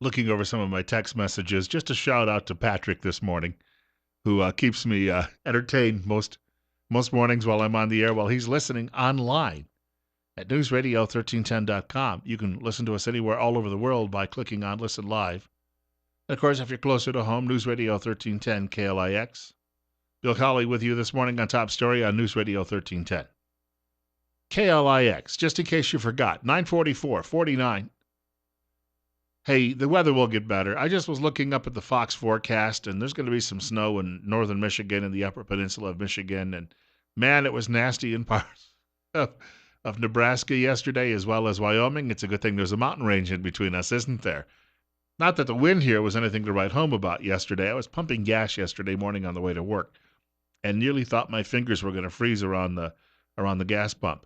looking over some of my text messages. Just a shout out to Patrick this morning, who keeps me entertained most mornings while I'm on the air, while he's listening online at newsradio1310.com. You can listen to us anywhere all over the world by clicking on Listen Live. And of course, if you're closer to home, News Radio 1310 KLIX. Bill Colley with you this morning on Top Story on News Radio 1310. KLIX, just in case you forgot, 944, 49. Hey, the weather will get better. I just was looking up at the Fox forecast, and there's going to be some snow in northern Michigan and the upper peninsula of Michigan. And, man, it was nasty in parts of Nebraska yesterday as well as Wyoming. It's a good thing there's a mountain range in between us, isn't there? Not that the wind here was anything to write home about yesterday. I was pumping gas yesterday morning on the way to work and nearly thought my fingers were going to freeze around the gas pump.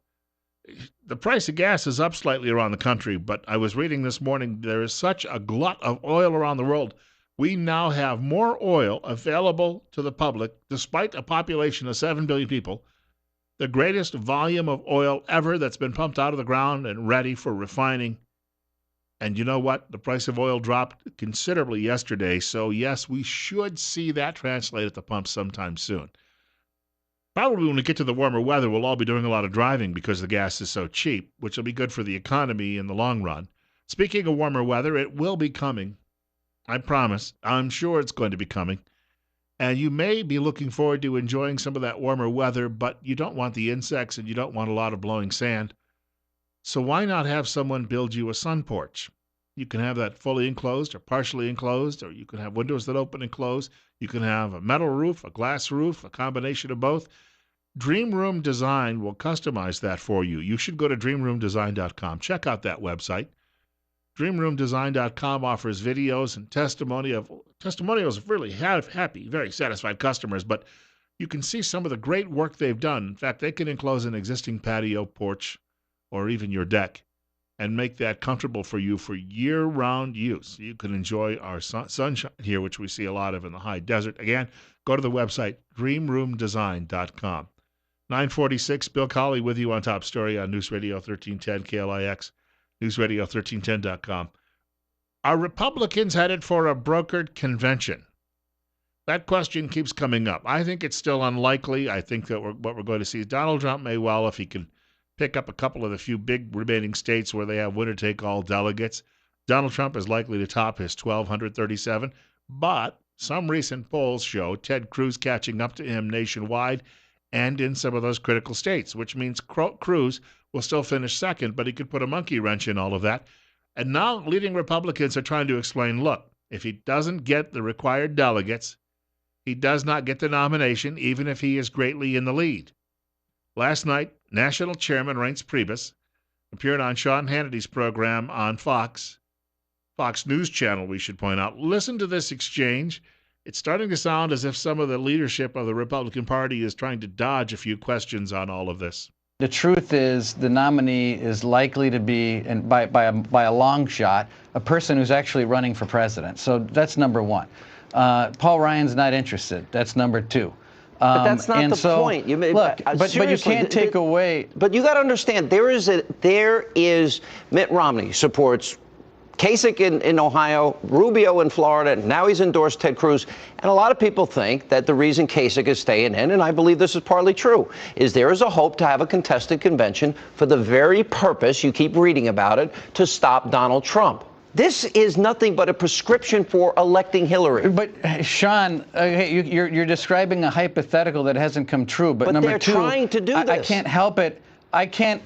The price of gas is up slightly around the country, but I was reading this morning there is such a glut of oil around the world. We now have more oil available to the public, despite a population of 7 billion people, the greatest volume of oil ever that's been pumped out of the ground and ready for refining. And you know what? The price of oil dropped considerably yesterday, so yes, we should see that translate at the pump sometime soon. Probably when we get to the warmer weather, we'll all be doing a lot of driving because the gas is so cheap, which will be good for the economy in the long run. Speaking of warmer weather, it will be coming. I promise. I'm sure it's going to be coming. And you may be looking forward to enjoying some of that warmer weather, but you don't want the insects and you don't want a lot of blowing sand. So why not have someone build you a sun porch? You can have that fully enclosed or partially enclosed, or you can have windows that open and close. You can have a metal roof, a glass roof, a combination of both. Dream Room Design will customize that for you. You should go to dreamroomdesign.com. Check out that website. Dreamroomdesign.com offers videos and testimonials of really happy, very satisfied customers, but you can see some of the great work they've done. In fact, they can enclose an existing patio, porch, or even your deck and make that comfortable for you for year-round use. You can enjoy our sunshine here, which we see a lot of in the high desert. Again, go to the website, dreamroomdesign.com. 946, Bill Colley with you on Top Story on News Radio 1310 KLIX, newsradio1310.com. Are Republicans headed for a brokered convention? That question keeps coming up. I think it's still unlikely. I think that what we're going to see is Donald Trump may well, if he can pick up a couple of the few big remaining states where they have winner-take-all delegates. Donald Trump is likely to top his 1,237, but some recent polls show Ted Cruz catching up to him nationwide and in some of those critical states, which means Cruz will still finish second, but he could put a monkey wrench in all of that. And now leading Republicans are trying to explain, look, if he doesn't get the required delegates, he does not get the nomination, even if he is greatly in the lead. Last night, National Chairman Reince Priebus appeared on Sean Hannity's program on Fox News Channel, we should point out. Listen to this exchange. It's starting to sound as if some of the leadership of the Republican Party is trying to dodge a few questions on all of this. The truth is the nominee is likely to be, and by a long shot, a person who's actually running for president. So that's number one. Paul Ryan's not interested. That's number two. But that's not the point. But you can't take away. But you got to understand, there is Mitt Romney supports Kasich in Ohio, Rubio in Florida, and now he's endorsed Ted Cruz. And a lot of people think that the reason Kasich is staying in, and I believe this is partly true, is there is a hope to have a contested convention for the very purpose, you keep reading about it, to stop Donald Trump. This is nothing but a prescription for electing Hillary. But, Sean, you're describing a hypothetical that hasn't come true. But number they're two, trying to do this. I can't help it.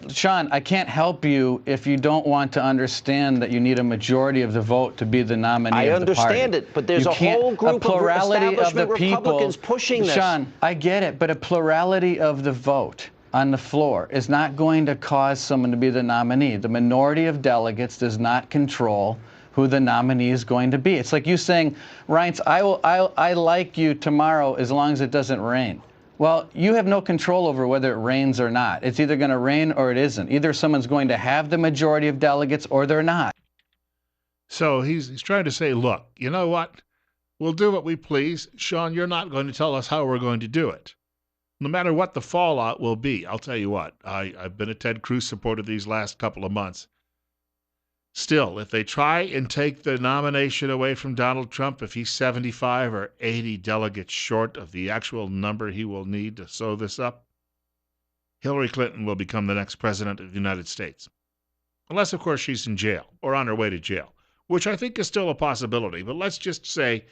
Sean, I can't help you if you don't want to understand that you need a majority of the vote to be the nominee of the party. I understand it, but there's a whole group of establishment Republicans pushing this. Sean, I get it, but a plurality of the vote on the floor is not going to cause someone to be the nominee. The minority of delegates does not control who the nominee is going to be. It's like you saying, Reince, I like you tomorrow as long as it doesn't rain. Well, you have no control over whether it rains or not. It's either going to rain or it isn't. Either someone's going to have the majority of delegates or they're not. So he's trying to say, look, you know what? We'll do what we please. Sean, you're not going to tell us how we're going to do it. No matter what the fallout will be, I'll tell you what, I've been a Ted Cruz supporter these last couple of months. Still, if they try and take the nomination away from Donald Trump, if he's 75 or 80 delegates short of the actual number he will need to sew this up, Hillary Clinton will become the next president of the United States. Unless, of course, she's in jail or on her way to jail, which I think is still a possibility. But let's just say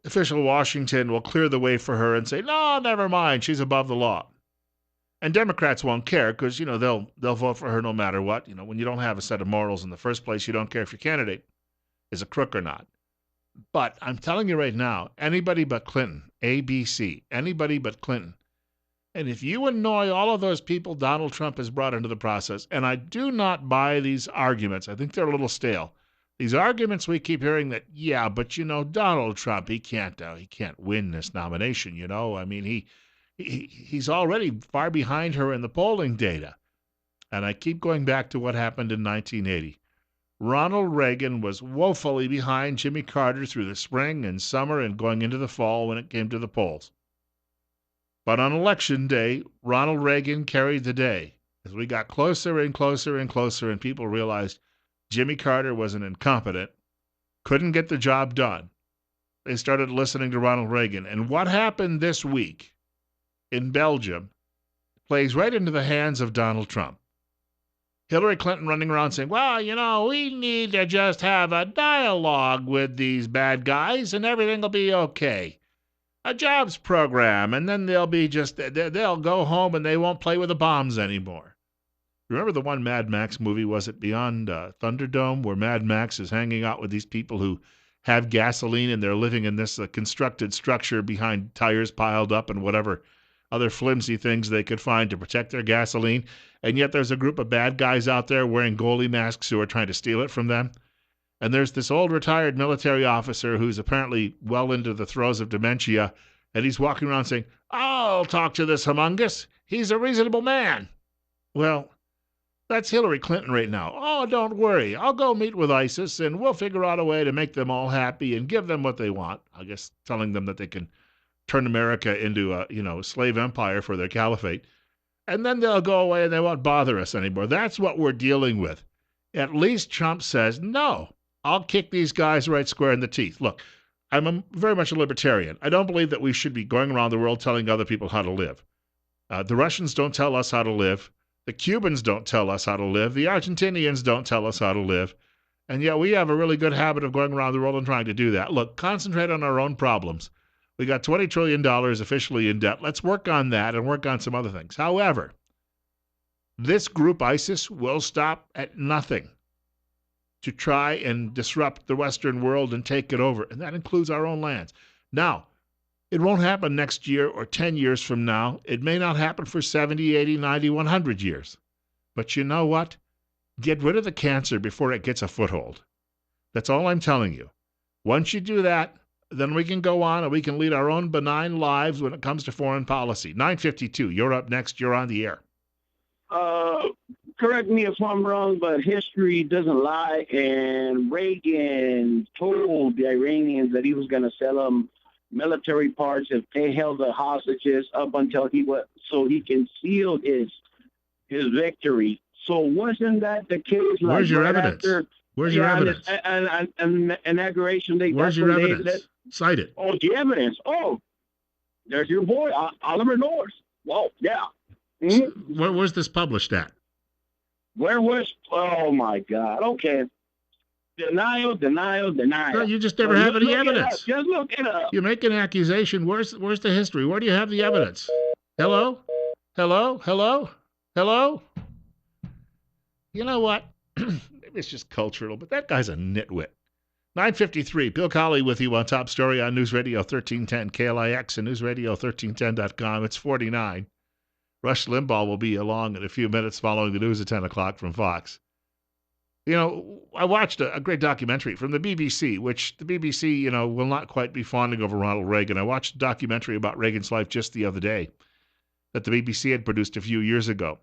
official Washington will clear the way for her and say, no, never mind, she's above the law. And Democrats won't care because, they'll vote for her no matter what. When you don't have a set of morals in the first place, you don't care if your candidate is a crook or not. But I'm telling you right now, anybody but Clinton, ABC, anybody but Clinton. And if you annoy all of those people Donald Trump has brought into the process, and I do not buy these arguments, I think they're a little stale. These arguments we keep hearing that, yeah, but Donald Trump, he can't win this nomination, I mean, he's already far behind her in the polling data. And I keep going back to what happened in 1980. Ronald Reagan was woefully behind Jimmy Carter through the spring and summer and going into the fall when it came to the polls. But on election day, Ronald Reagan carried the day as we got closer and closer and closer, and people realized Jimmy Carter was an incompetent, couldn't get the job done. They started listening to Ronald Reagan. And what happened this week in Belgium plays right into the hands of Donald Trump. Hillary Clinton running around saying, well, we need to just have a dialogue with these bad guys and everything will be okay. A jobs program, and then they'll go home and they won't play with the bombs anymore. Remember the one Mad Max movie, was it Beyond Thunderdome, where Mad Max is hanging out with these people who have gasoline and they're living in this constructed structure behind tires piled up and whatever other flimsy things they could find to protect their gasoline, and yet there's a group of bad guys out there wearing goalie masks who are trying to steal it from them. And there's this old retired military officer who's apparently well into the throes of dementia, and he's walking around saying, I'll talk to this humongous. He's a reasonable man. Well, that's Hillary Clinton right now. Oh, don't worry. I'll go meet with ISIS, and we'll figure out a way to make them all happy and give them what they want. I guess telling them that they can turn America into a slave empire for their caliphate. And then they'll go away and they won't bother us anymore. That's what we're dealing with. At least Trump says, no, I'll kick these guys right square in the teeth. Look, I'm very much a libertarian. I don't believe that we should be going around the world telling other people how to live. The Russians don't tell us how to live. The Cubans don't tell us how to live. The Argentinians don't tell us how to live. And yet we have a really good habit of going around the world and trying to do that. Look, concentrate on our own problems. We got $20 trillion officially in debt. Let's work on that and work on some other things. However, this group, ISIS, will stop at nothing to try and disrupt the Western world and take it over. And that includes our own lands. Now, it won't happen next year or 10 years from now. It may not happen for 70, 80, 90, 100 years. But you know what? Get rid of the cancer before it gets a foothold. That's all I'm telling you. Once you do that, then we can go on and we can lead our own benign lives when it comes to foreign policy. 952, you're up next. You're on the air. Correct me if I'm wrong, but history doesn't lie. And Reagan told the Iranians that he was going to sell them military parts if they held the hostages up until so he can seal his victory. So wasn't that the case? Where's your evidence? Where's your evidence? And inauguration day. Where's your evidence? Cite it. Oh, the evidence. Oh, there's your boy, Oliver North. Well, yeah. Mm-hmm. Where's this published at? Where was? Oh my God. Okay. Denial. No, you just never have any evidence. Just look it up. You make an accusation. Where's the history? Where do you have the evidence? Hello? You know what? Maybe it's just cultural, but that guy's a nitwit. 953, Bill Colley with you on Top Story on News Radio 1310 KLIX and newsradio1310.com. It's 49. Rush Limbaugh will be along in a few minutes following the news at 10 o'clock from Fox. I watched a great documentary from the BBC, which the BBC, will not quite be fawning over Ronald Reagan. I watched a documentary about Reagan's life just the other day that the BBC had produced a few years ago.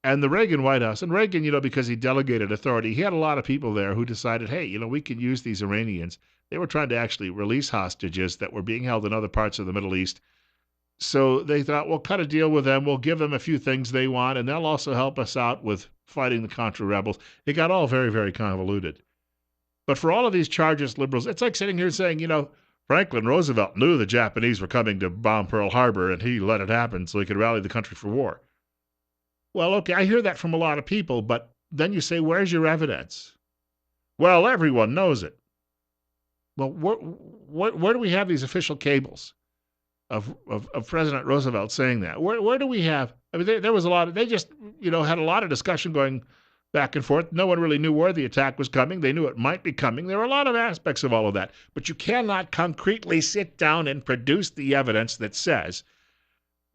And the Reagan White House, and Reagan, because he delegated authority, he had a lot of people there who decided, hey, we can use these Iranians. They were trying to actually release hostages that were being held in other parts of the Middle East. So they thought, we'll cut a deal with them. We'll give them a few things they want, and they'll also help us out with fighting the Contra rebels. It got all very, very convoluted. But for all of these charges, liberals, it's like sitting here saying, Franklin Roosevelt knew the Japanese were coming to bomb Pearl Harbor, and he let it happen so he could rally the country for war. Well, okay, I hear that from a lot of people, but then you say, where's your evidence? Well, everyone knows it. Well, where do we have these official cables of President Roosevelt saying that? Where do we have? I mean, there was a lot of, they just, had a lot of discussion going back and forth. No one really knew where the attack was coming. They knew it might be coming. There were a lot of aspects of all of that. But you cannot concretely sit down and produce the evidence that says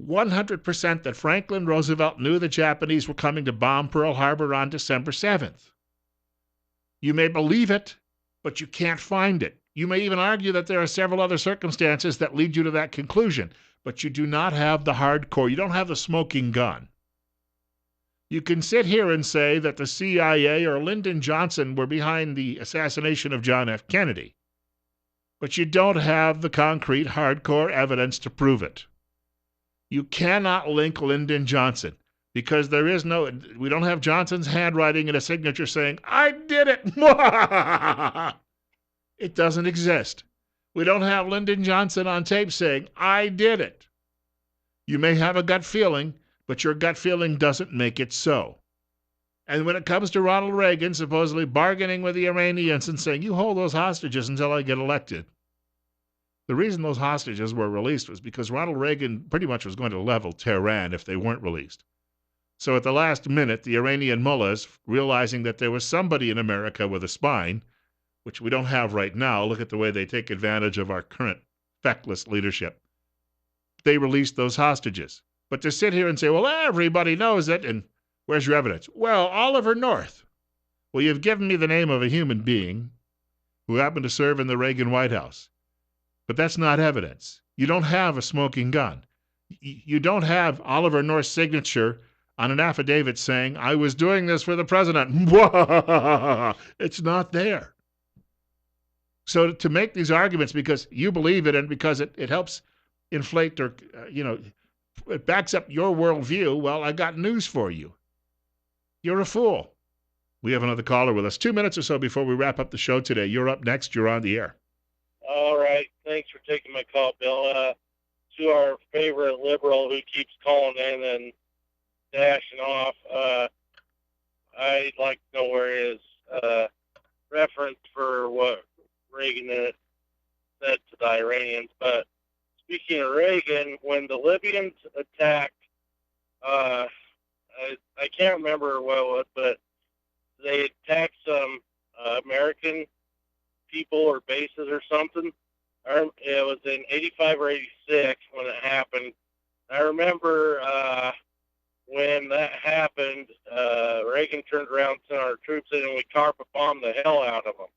100% that Franklin Roosevelt knew the Japanese were coming to bomb Pearl Harbor on December 7th. You may believe it, but you can't find it. You may even argue that there are several other circumstances that lead you to that conclusion, but you do not have the hardcore. You don't have the smoking gun. You can sit here and say that the CIA or Lyndon Johnson were behind the assassination of John F. Kennedy, but you don't have the concrete, hardcore evidence to prove it. You cannot link Lyndon Johnson because we don't have Johnson's handwriting in a signature saying, I did it. It doesn't exist. We don't have Lyndon Johnson on tape saying, I did it. You may have a gut feeling, but your gut feeling doesn't make it so. And when it comes to Ronald Reagan supposedly bargaining with the Iranians and saying, you hold those hostages until I get elected. The reason those hostages were released was because Ronald Reagan pretty much was going to level Tehran if they weren't released. So at the last minute, the Iranian mullahs, realizing that there was somebody in America with a spine, which we don't have right now, look at the way they take advantage of our current feckless leadership, they released those hostages. But to sit here and say, well, everybody knows it, and where's your evidence? Well, Oliver North. Well, you've given me the name of a human being who happened to serve in the Reagan White House. But that's not evidence. You don't have a smoking gun. You don't have Oliver North's signature on an affidavit saying, I was doing this for the president. It's not there. So to make these arguments because you believe it and because it helps inflate or, it backs up your worldview, well, I got news for you. You're a fool. We have another caller with us. 2 minutes or so before we wrap up the show today. You're up next. You're on the air. All right. Thanks for taking my call, Bill. To our favorite liberal who keeps calling in and dashing off, I'd like to know where his reference for what Reagan said to the Iranians. But speaking of Reagan, when the Libyans attacked, I can't remember what it was, but they attacked some American people or bases or something. It was in 85 or 86 when it happened. I remember when that happened, Reagan turned around and sent our troops in and we carpet bombed the hell out of them.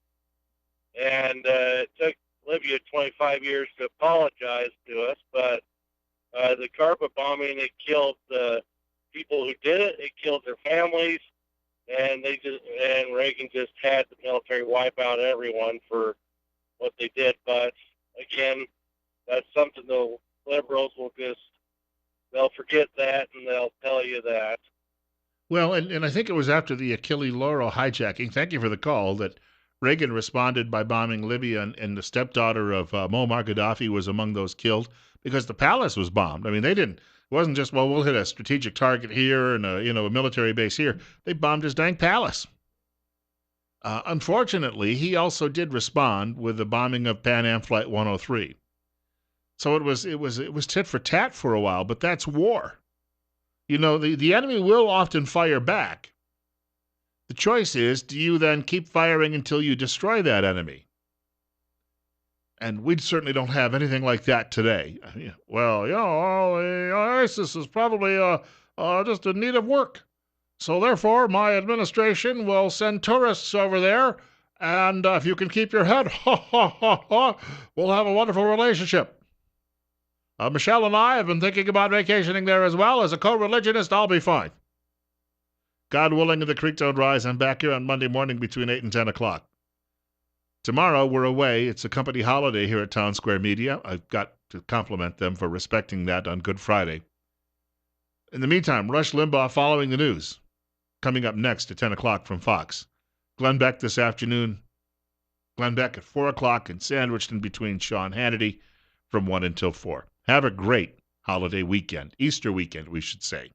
And it took Libya 25 years to apologize to us, but the carpet bombing, it killed the people who did it. It killed their families, and Reagan just had the military wipe out everyone for what they did. But again, that's something the liberals they'll forget that and they'll tell you that. Well, and I think it was after the Achille Lauro hijacking, thank you for the call, that Reagan responded by bombing Libya, and the stepdaughter of Muammar Gaddafi was among those killed because the palace was bombed. I mean, it wasn't just, well, we'll hit a strategic target here and a military base here. They bombed his dang palace. Unfortunately, he also did respond with the bombing of Pan Am Flight 103. So it was tit for tat for a while, but that's war. The enemy will often fire back. The choice is, do you then keep firing until you destroy that enemy? And we certainly don't have anything like that today. Well, ISIS is probably just in need of work. So therefore, my administration will send tourists over there, and if you can keep your head, we'll have a wonderful relationship. Michelle and I have been thinking about vacationing there as well. As a co-religionist, I'll be fine. God willing, and the creek don't rise, I'm back here on Monday morning between 8 and 10 o'clock. Tomorrow, we're away. It's a company holiday here at Town Square Media. I've got to compliment them for respecting that on Good Friday. In the meantime, Rush Limbaugh following the news. coming up next at 10 o'clock from Fox. Glenn Beck this afternoon. Glenn Beck at 4 o'clock and sandwiched in between Sean Hannity from 1 until 4. Have a great holiday weekend. Easter weekend, we should say.